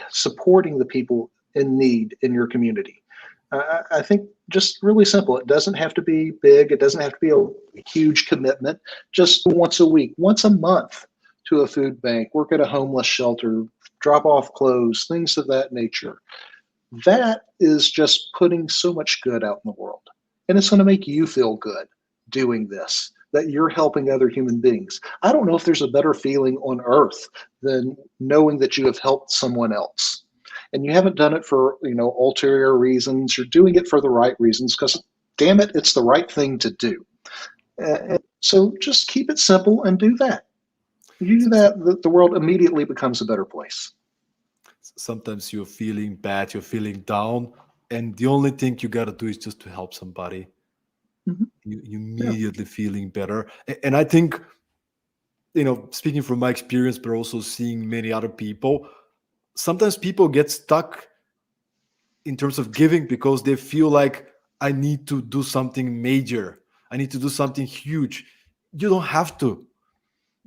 supporting the people in need in your community. I think just really simple. It doesn't have to be big. It doesn't have to be a huge commitment. Just once a week, once a month to a food bank, work at a homeless shelter, drop off clothes, things of that nature. That is just putting so much good out in the world. And it's going to make you feel good doing this, that you're helping other human beings. I don't know if there's a better feeling on earth than knowing that you have helped someone else. And you haven't done it for, ulterior reasons. You're doing it for the right reasons because, damn it, it's the right thing to do. So just keep it simple and do that. You do that, the world immediately becomes a better place. Sometimes you're feeling bad, you're feeling down. and the only thing you got to do is just to help somebody. Mhm. You Yeah. immediately feeling better. And I think, speaking from my experience, but also seeing many other people, sometimes people get stuck in terms of giving because they feel like, I need to do something major. I need to do something huge. You don't have to.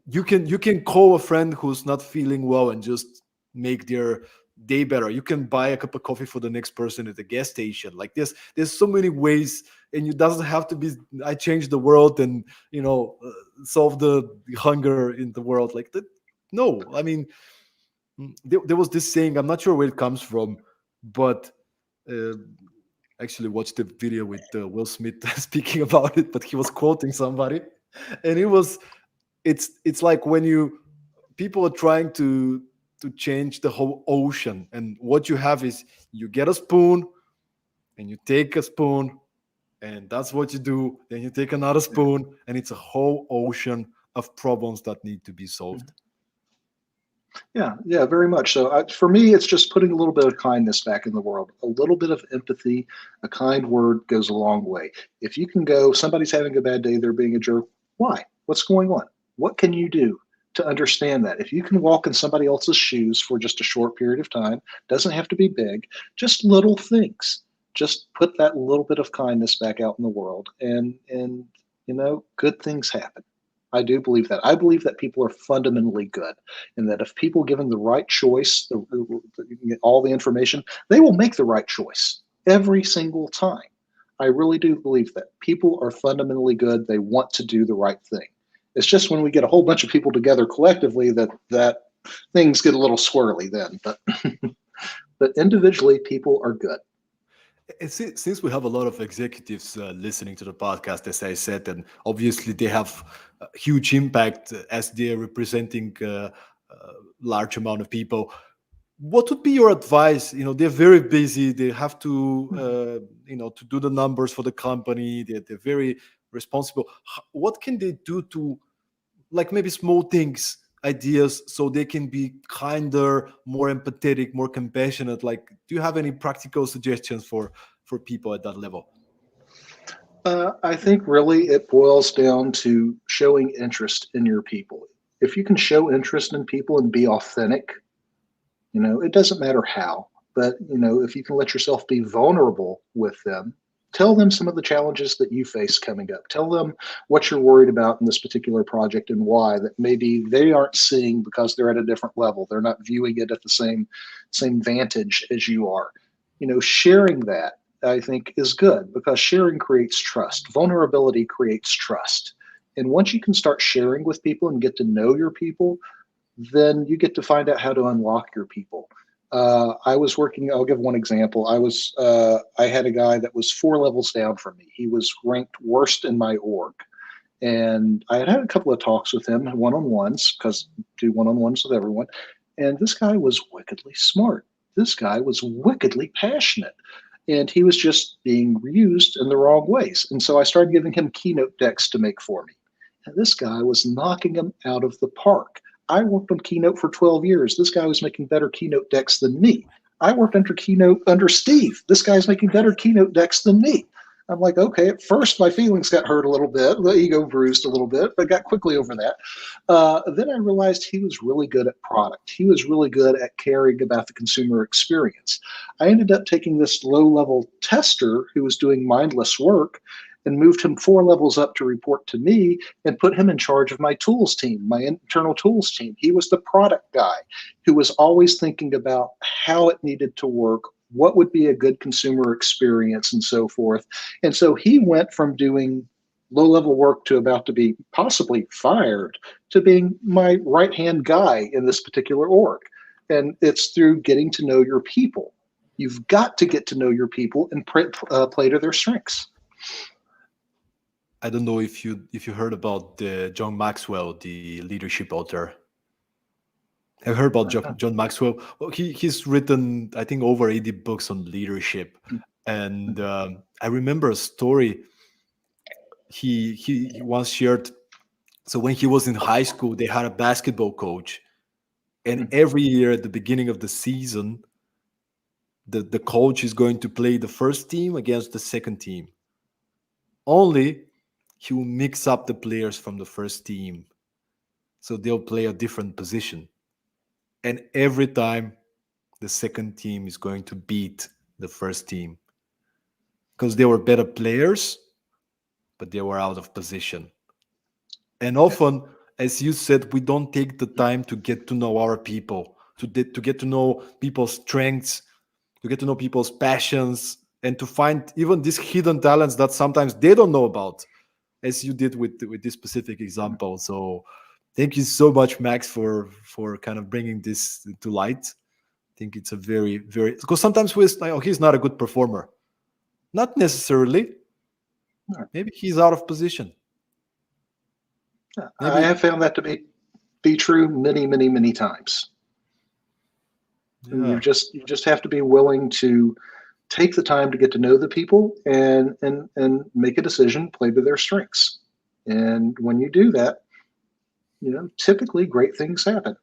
You can call a friend who's not feeling well and just make their day better. You can buy a cup of coffee for the next person at the gas station. Like there's so many ways, and it doesn't have to be, I change the world and solve the hunger in the world like that. No, I mean, there was this saying, I'm not sure where it comes from, but uh, actually watched the video with Will Smith speaking about it, but he was quoting somebody, and it's like when you people are trying to change the whole ocean, and what you have is, you get a spoon and you take a spoon, and that's what you do. Then you take another spoon, and it's a whole ocean of problems that need to be solved. Yeah, yeah, very much so. For me, it's just putting a little bit of kindness back in the world. A little bit of empathy, a kind word goes a long way. If you can go, somebody's having a bad day, they're being a jerk. Why? What's going on? What can you do to understand that? If you can walk in somebody else's shoes for just a short period of time, doesn't have to be big, just little things. Just put that little bit of kindness back out in the world, and good things happen. I do believe that. I believe that people are fundamentally good, and that if people given the right choice, all the information, they will make the right choice every single time. I really do believe that people are fundamentally good. They want to do the right thing. It's just when we get a whole bunch of people together collectively that things get a little squirrely then. But but individually, people are good. And since we have a lot of executives listening to the podcast, as I said, and obviously they have a huge impact as they're representing a large amount of people, what would be your advice? They're very busy. They have to, to do the numbers for the company. They're very responsible. What can they do to, like, maybe small things, ideas, so they can be kinder, more empathetic, more compassionate? Like, do you have any practical suggestions for people at that level? I think really it boils down to showing interest in your people. If you can show interest in people and be authentic, it doesn't matter how, but if you can let yourself be vulnerable with them, tell them some of the challenges that you face coming up. Tell them what you're worried about in this particular project and why that maybe they aren't seeing because they're at a different level. They're not viewing it at the same vantage as you are. Sharing that, I think, is good because sharing creates trust. Vulnerability creates trust. And once you can start sharing with people and get to know your people, then you get to find out how to unlock your people. I was working. I'll give one example. I had a guy that was 4 levels down from me. He was ranked worst in my org, and I had a couple of talks with him, one-on-ones, because I do one-on-ones with everyone. And this guy was wickedly smart. This guy was wickedly passionate, and he was just being used in the wrong ways. And so I started giving him Keynote decks to make for me. And this guy was knocking them out of the park. I worked on Keynote for 12 years. This guy was making better Keynote decks than me. I worked under Keynote under Steve. This guy's making better Keynote decks than me. I'm like, okay, at first my feelings got hurt a little bit, the ego bruised a little bit, but got quickly over that. Then I realized he was really good at product. He was really good at caring about the consumer experience. I ended up taking this low-level tester who was doing mindless work and moved him 4 levels up to report to me and put him in charge of my tools team, my internal tools team. He was the product guy who was always thinking about how it needed to work, what would be a good consumer experience, and so forth. And so he went from doing low-level work to about to be possibly fired to being my right-hand guy in this particular org. And it's through getting to know your people. You've got to get to know your people and play to their strengths. I don't know if you heard about John Maxwell, the leadership author. Have you heard about John Maxwell? Well, he's written, I think, over 80 books on leadership. And I remember a story he once shared. So when he was in high school, they had a basketball coach, and every year at the beginning of the season, the coach is going to play the first team against the second team. Only he will mix up the players from the first team, so they'll play a different position. And every time the second team is going to beat the first team because they were better players, but they were out of position. And often, as you said, we don't take the time to get to know our people, to get to know people's strengths, to get to know people's passions, and to find even these hidden talents that sometimes they don't know about, as you did with this specific example. So thank you so much, Max, for kind of bringing this to light. I think it's a very, very, because sometimes we're like, oh, he's not a good performer. Not necessarily. Maybe he's out of position. Maybe. I have found that to be true many, many, many times. Yeah. And you just have to be willing to take the time to get to know the people and make a decision, play to their strengths. And when you do that, typically great things happen.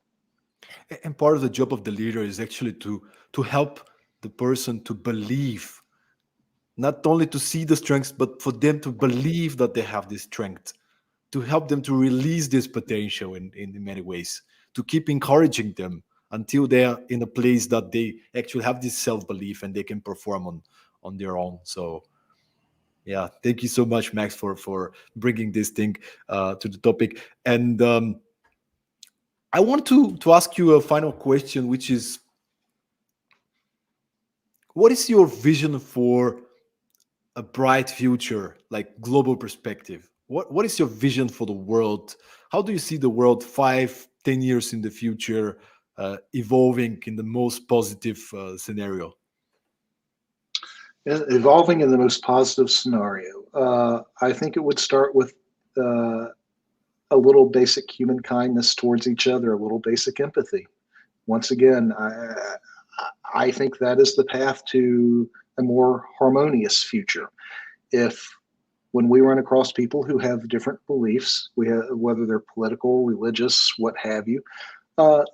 And part of the job of the leader is actually to help the person to believe, not only to see the strengths, but for them to believe that they have this strength, to help them to release this potential in many ways, to keep encouraging them until they are in a place that they actually have this self-belief and they can perform on their own. So yeah, thank you so much, Max, for bringing this thing to the topic. And I want to ask you a final question, which is, what is your vision for a bright future, like global perspective? What is your vision for the world? How do you see the world 5-10 years in the future evolving in the most positive scenario? Evolving in the most positive scenario. I think it would start with a little basic human kindness towards each other, a little basic empathy. Once again, I think that is the path to a more harmonious future. When we run across people who have different beliefs, whether they're political, religious, what have you,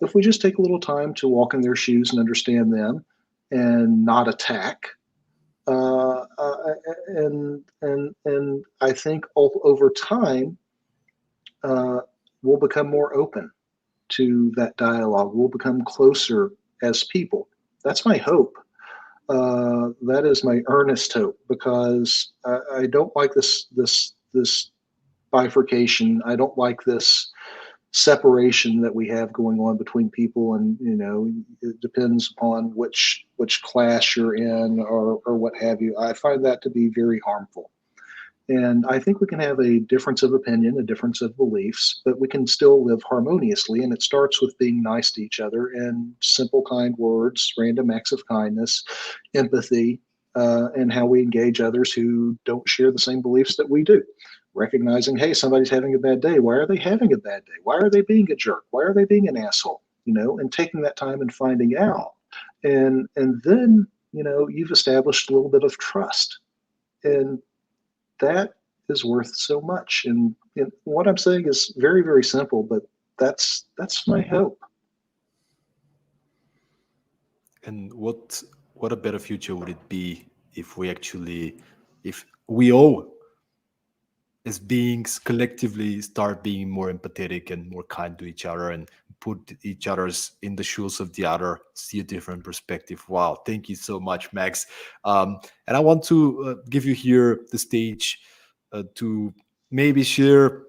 if we just take a little time to walk in their shoes and understand them and not attack, and I think over time we'll become more open to that dialogue. We'll become closer as people. That's my hope. That is my earnest hope, because I don't like this bifurcation. I don't like this separation that we have going on between people, and it depends upon which class you're in or what have you. I find that to be very harmful. And I think we can have a difference of opinion, a difference of beliefs, but we can still live harmoniously. And it starts with being nice to each other and simple, kind words, random acts of kindness, empathy, and how we engage others who don't share the same beliefs that we do. Recognizing, hey, somebody's having a bad day. Why are they having a bad day? Why are they being a jerk? Why are they being an asshole? And taking that time and finding out. And then, you've established a little bit of trust. And that is worth so much. And what I'm saying is very, very simple, but that's my hope. And what a better future would it be if we all, as beings, collectively start being more empathetic and more kind to each other and put each other's in the shoes of the other, see a different perspective. Wow, thank you so much, Max. And I want to give you here the stage to maybe share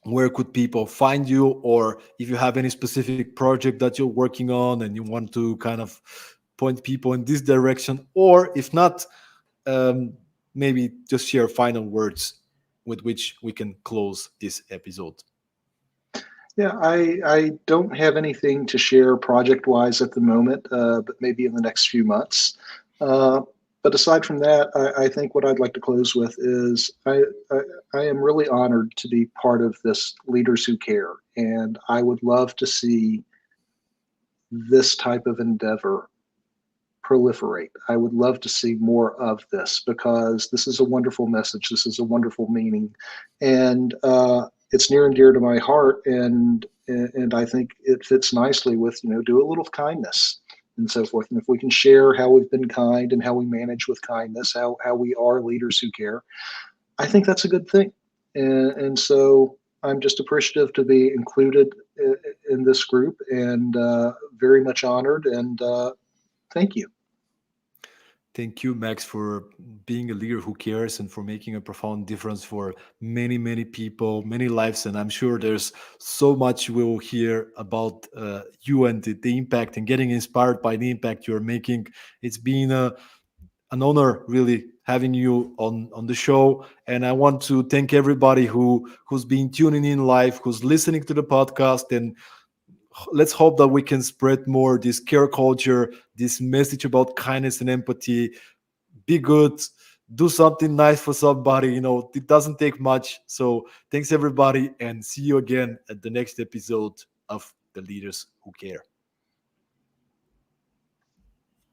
where could people find you, or if you have any specific project that you're working on and you want to kind of point people in this direction, or if not, maybe just share final words with which we can close this episode. Yeah, I don't have anything to share project-wise at the moment, but maybe in the next few months. But aside from that, I think what I'd like to close with is I am really honored to be part of this Leaders Who Care, and I would love to see this type of endeavor proliferate. I would love to see more of this, because this is a wonderful message. This is a wonderful meaning, and it's near and dear to my heart. And I think it fits nicely with do a little kindness, and so forth. And if we can share how we've been kind and how we manage with kindness, how we are leaders who care, I think that's a good thing. And so I'm just appreciative to be included in this group, and very much honored. And thank you. Thank you, Max, for being a leader who cares and for making a profound difference for many, many people, many lives. And I'm sure there's so much we'll hear about you and the impact and getting inspired by the impact you're making. It's been an honor, really, having you on the show. And I want to thank everybody who's been tuning in live, who's listening to the podcast, and let's hope that we can spread more this care culture, this message about kindness and empathy. Be good, do something nice for somebody. It doesn't take much. So thanks everybody, and see you again at the next episode of The Leaders Who Care.